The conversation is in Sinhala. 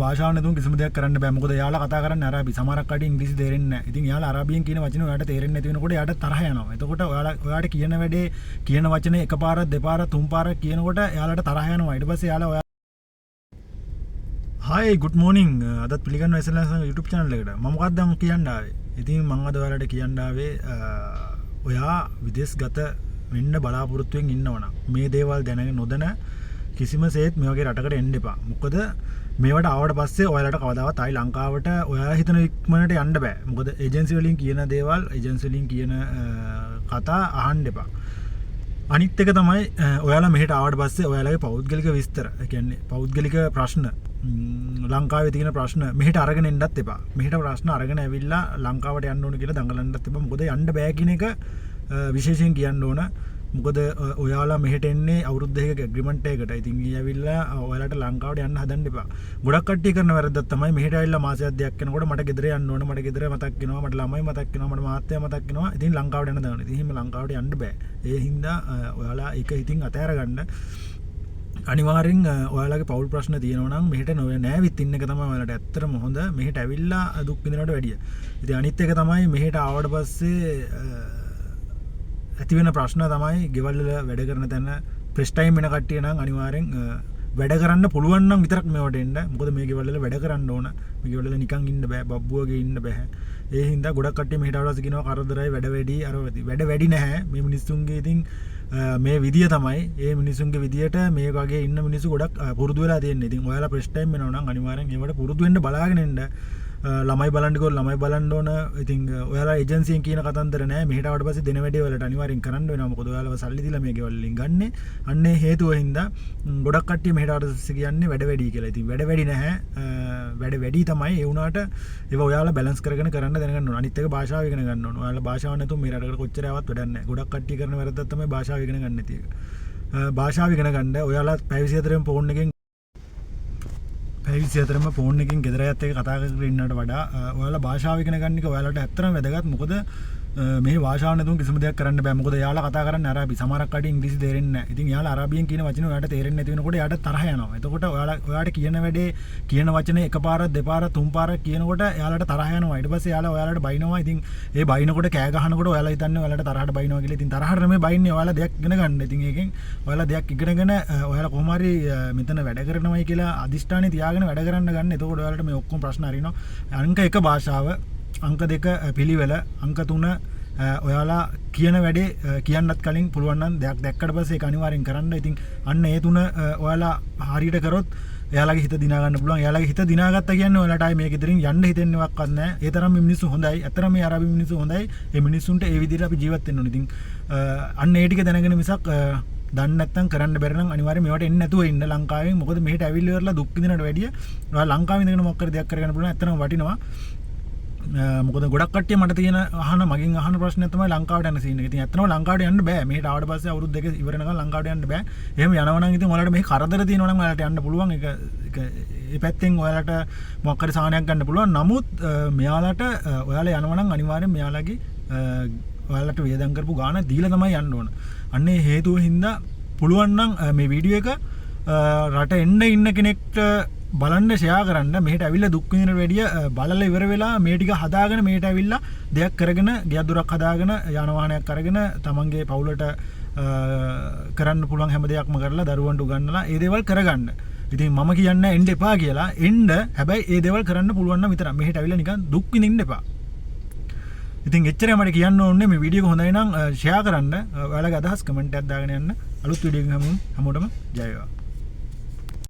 භාෂාව නැතුව කිසිම දෙයක් කරන්න බෑ. මොකද එයාලා කතා කරන්නේ අරාබි. සමහරක් කඩේ ඉංග්‍රීසි තේරෙන්නේ නැහැ. ඉතින් එයාලා අරාබියෙන් කියන වචන ඔයාලට තේරෙන්නේ නැති වෙනකොට එයාට තරහ යනවා. එතකොට ඔයාලට කියන වැඩේ කියන වචනේ එකපාරක් දෙපාරක් තුන් පාරක් කියනකොට එයාලට තරහ යනවා. ඊට පස්සේ එයාලා Hi good morning. අදත් පිළිගන්න SLS YouTube channel එකට. මම මොකක්ද දැන් කියන්න ආවේ. ඉතින් මම අද ඔයාලට කියන්න ආවේ ඔයා විදේශගත වෙන්න බලාපොරොත්තුෙන් ඉන්නවනම් මේ දේවල් දැනගෙන නොදැන කිසිම සේත් මේ වගේ රටකට එන්න එපා. මොකද මේවට ආවට පස්සේ ඔයාලට කවදාවත් ආයි ලංකාවට ඔයා හිතන ඉක්මනට යන්න බෑ. මොකද ඒජන්සි වලින් කියන දේවල් ඒජන්සි වලින් කියන කතා අහන්න එපා. අනිත් එක තමයි ඔයාලා මෙහෙට ආවට පස්සේ ඔයාලගේ පෞද්ගලික විස්තර, ඒ කියන්නේ පෞද්ගලික ප්‍රශ්න, ලංකාවේ තියෙන ප්‍රශ්න මෙහෙට අරගෙන එන්නත් එපා. මෙහෙට ප්‍රශ්න අරගෙන ඇවිල්ලා ලංකාවට යන්න ඕන කියලා දඟලන්නත් එපා. මොකද යන්න බෑ කියන එක විශේෂයෙන් කියන්න ඕන. මොකද ඔයාලා මෙහෙට එන්නේ අවුරුදු දෙකක ඇග්‍රීමන්ට් එකකට. ඉතින් ඊ ඇවිල්ලා ඔයාලට ලංකාවට යන්න හදන්න එපා. ගොඩක් කට්ටිය කරන වැරද්දක් තමයි මෙහෙට ඇවිල්ලා මාසයක් දෙකක් යනකොට මට ගෙදර යන්න ඕන, මට ගෙදර මතක් වෙනවා, මට ළමයි මතක් වෙනවා, මට මාත්‍යා මතක් වෙනවා. ඉතින් ලංකාවට යන්න දානවා. ඉතින් එහෙම ලංකාවට යන්න බෑ. ඒ හින්දා ඔයාලා ඒක ඉතින් අතෑර ගන්න. අනිවාර්යෙන් ඔයාලගේ පෞල් ප්‍රශ්න තියෙනවා නම් මෙහෙට නෑවිත් ඉන්න එක තමයි ඔයාලට ඇත්තටම හොඳ. මෙහෙට ඇවිල්ලා දුක් විඳිනවට වැඩිය. ඉතින් අනිත් එක තමයි මෙහෙට ආවට පස්සේ ඇති වෙන ප්‍රශ්න තමයි ගෙවල් වල වැඩ කරන තැන ප්‍රෙස් ටයිම් වෙන කට්ටිය නම් අනිවාර්යෙන් වැඩ කරන්න පුළුවන් නම් විතරක් මේවට එන්න. මොකද මේ ගෙවල් වල වැඩ කරන්න ඕන. මේ ගෙවල් වල නිකන් ඉන්න බෑ, බබ්බුවගේ ඉන්න බෑ. ඒ හින්දා ගොඩක් කට්ටිය මෙහෙට ආවලා කියනවා කරදරයි, වැඩ වැඩි, අර වැඩ වැඩි නැහැ. මේ මිනිස්සුන්ගේ ඉතින් මේ විදිය තමයි, ඒ මිනිස්සුන්ගේ විදියට මේ වගේ ඉන්න මිනිස්සු ගොඩක් පුරුදු වෙලා තියෙන්නේ. ඉතින් ඔයාලා ප්‍රෙස් ටයිම් වෙනවා නම් අනිවාර්යෙන් ඒවට පුරුදු වෙන්න බලාගෙන එන්න. ළමයි බලන්නකෝ, ළමයි බලන්න ඕන. ඉතින් ඔයාලා ඒජන්සියෙන් කියන කතන්දර නෑ. මෙහෙට ආවට පස්සේ දෙන වැඩේ වලට අනිවාර්යෙන් කරන්න වෙනවා. මොකද ඔයාලව සල්ලි දීලා මේ ගෙවල් වලින් ගන්නෙ. අන්නේ හේතුව හින්දා ගොඩක් කට්ටිය මෙහෙට ආවට පස්සේ කියන්නේ වැඩ වැඩි කියලා. ඉතින් වැඩ වැඩි නැහැ. වැඩ වැඩි තමයි. ඒ වුණාට ඒවා ඔයාලා බැලන්ස් කරගෙන කරන්න දැනගන්න ඕන. අනිත් එක භාෂාව ඉගෙන ගන්න ඕන. ඔයාලා භාෂාව නැතුව මේ රටකට කොච්චර ආවත් වැඩක් නැහැ. ගොඩක් කට්ටිය කරන වැරද්දක් තමයි භාෂාව ඉගෙන ගන්න නැති එක. භාෂාව ඉගෙන ගන්න ඔයාලා පැය 24න් ෆෝන් එකෙන් පැවිසිතරම ෆෝන් එකකින් ගෙදර ඇත් එක කතා කරගෙන ඉන්නවට වඩා ඔයාලා භාෂාව ඉගෙන ගන්න එක ඔයාලට ඇත්තටම වැදගත්. මොකද මේ භාෂාව නැතුව කිසිම දෙයක් කරන්න බෑ. මොකද එයාලා කතා කරන්නේ අරාබි. සමහරක් කඩේ ඉංග්‍රීසි තේරෙන්නේ නැහැ. ඉතින් එයාලා අරාබියෙන් කියන වචන ඔයාලට තේරෙන්නේ නැති වෙනකොට එයාට තරහ යනවා. එතකොට ඔයාට කියන වැඩේ කියන වචනේ එකපාරක් දෙපාරක් තුන් පාරක් කියනකොට එයාලට තරහ යනවා. ඊට පස්සේ එයාලා ඔයාලට බයිනවා. ඉතින් ඒ බයිනකොට කෑ ගහනකොට ඔයාලා හිතන්නේ ඔයාලට තරහට බයිනවා කියලා. ඉතින් තරහට නෙමෙයි බයින්නේ. ඔයාලා දෙයක් ඉගෙන ගන්න. ඉතින් ඒකෙන් ඔයාලා දෙයක් ඉගෙනගෙන ඔයාලා කොහොම හරි මෙතන වැඩ කරනවායි කියලා අදිෂ්ඨානෙ තියාගෙන වැඩ කරන්න ගන්න. එතකොට ඔයාලට මේ ඔක්කොම ප්‍රශ්න හරිනවා. අංක 1 භාෂාව, අංක 2 පිළිවෙල, අංක 3 ඔයාලා කියන වැඩේ කියන්නත් කලින් පුළුවන් නම් දෙයක් දැක්කට පස්සේ ඒක අනිවාර්යෙන් කරන්න. ඉතින් අන්න ඒ 3 ඔයාලා හරියට කරොත් එයාලගේ හිත දිනා ගන්න පුළුවන්. එයාලගේ හිත දිනාගත්තා කියන්නේ ඔයාලට ආයි මේක ඉදිරින් යන්න හිතෙන්නේවත් නැහැ. ඒ තරම් මේ මිනිස්සු හොඳයි. අතර මේ අරාබි මිනිස්සු හොඳයි. මේ මිනිස්සුන්ට ඒ විදිහට අපි ජීවත් වෙන්න ඕනේ. ඉතින් අන්න ඒ ටික දැනගෙන මිසක් දන්නේ නැත්නම් කරන්න බැරි නම් අනිවාර්යෙන් මේවට එන්නේ නැතුව ඉන්න ලංකාවෙන්. මොකද මෙහෙට ඇවිල්ලා ඉවරලා දුක් විඳිනවට වැඩිය ඔයාලා ලංකාවේ ඉඳගෙන මොකක් කර දෙයක් කරගන්න පුළුවන්. ඇත්තටම වටිනවා. මොකද ගොඩක් කට්ටිය මට තියෙන මගෙන් අහන ප්‍රශ්නයක් තමයි ලංකාවට යන සීන් එක. ඉතින් ඇත්තටම ලංකාවට යන්න බෑ. මෙහෙට ආවට පස්සේ අවුරුදු 2 ඉවර වෙනකන් ලංකාවට යන්න බෑ. එහෙම යනවා නම් ඉතින් ඔයාලට මේ කරදර තියෙනවා නම් ඔයාලට යන්න පුළුවන්. ඒක ඒ පැත්තෙන් ඔයාලට මොකක් හරි සාහනයක් ගන්න පුළුවන්. නමුත් මෙයාලට ඔයාලා යනවා නම් අනිවාර්යෙන් මෙයාලගේ ඔයාලට වේදම් කරපු ගාණ දීලා තමයි යන්න ඕන. අන්නේ හේතුව හින්දා පුළුවන් නම් මේ වීඩියෝ එක රට එන්න ඉන්න කෙනෙක්ට බලන්න ෂෙයා කරන්න. මෙහෙට ඇවිල්ලා දුක් විඳින වැඩිය බලලා ඉවර වෙලා මේ ටික හදාගෙන මෙහෙට ඇවිල්ලා දෙයක් කරගෙන ගෙයක් දොරක් හදාගෙන යාන වාහනයක් අරගෙන තමන්ගේ පවුලට කරන්න පුළුවන් හැම දෙයක්ම කරලා දරුවන්ට උගන්වලා ඒ දේවල් කරගන්න. ඉතින් මම කියන්නේ එන්න එපා කියලා. එන්න හැබැයි ඒ දේවල් කරන්න පුළුවන් නම් විතරක්. මෙහෙට ඇවිල්ලා නිකන් දුක් විඳින්න එපා. ඉතින් එච්චරයි මට කියන්න ඕනේ. මේ වීඩියෝ එක හොඳයි නම් ෂෙයා කරන්න. ඔයාලගේ අදහස් කමෙන්ට් එකක් දාගෙන යන්න. අලුත් වීඩියෝ එකකින් හැමෝටම ජය වේවා.